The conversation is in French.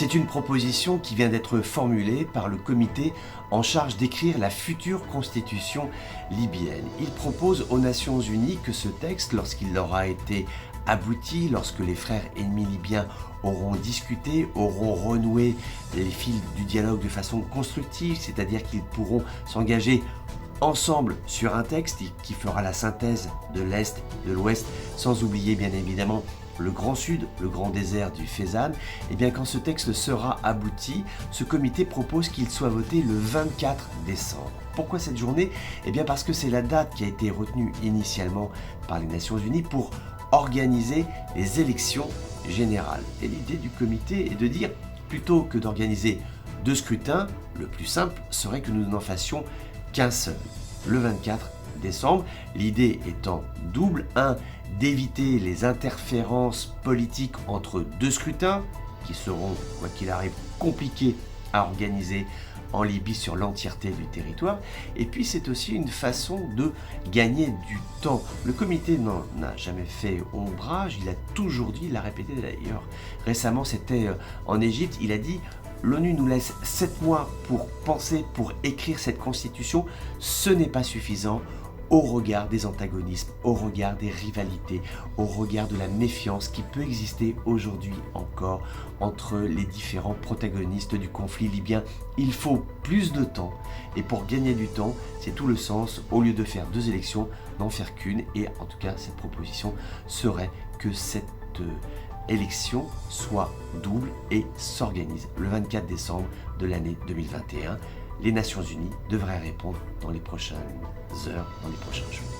C'est une proposition qui vient d'être formulée par le comité en charge d'écrire la future constitution libyenne. Il propose aux Nations Unies que ce texte, lorsqu'il aura été abouti, lorsque les frères ennemis libyens auront discuté, auront renoué les fils du dialogue de façon constructive, c'est-à-dire qu'ils pourront s'engager ensemble sur un texte qui fera la synthèse de l'Est, de l'Ouest, sans oublier bien évidemment le Grand Sud, le grand désert du Fezzan. Et bien quand ce texte sera abouti, ce comité propose qu'il soit voté le 24 décembre. Pourquoi cette journée? Eh bien parce que c'est la date qui a été retenue initialement par les Nations Unies pour organiser les élections générales. Et l'idée du comité est de dire, plutôt que d'organiser 2 scrutins, le plus simple serait que nous n'en fassions qu'un seul, le 24 décembre. L'idée étant double: 1, d'éviter les interférences politiques entre 2 scrutins, qui seront, quoi qu'il arrive, compliqués à organiser en Libye sur l'entièreté du territoire. Et puis c'est aussi une façon de gagner du temps. Le comité n'en a jamais fait ombrage, il a toujours dit, il l'a répété d'ailleurs récemment, c'était en Égypte, il a dit: l'ONU nous laisse 7 mois pour penser, pour écrire cette constitution, ce n'est pas suffisant au regard des antagonismes, au regard des rivalités, au regard de la méfiance qui peut exister aujourd'hui encore entre les différents protagonistes du conflit libyen. Il faut plus de temps, et pour gagner du temps, c'est tout le sens, au lieu de faire 2 élections, n'en faire qu'une. Et en tout cas, cette proposition serait que cette élection soit double et s'organise le 24 décembre de l'année 2021. Les Nations Unies devraient répondre dans les prochaines heures, dans les prochains jours.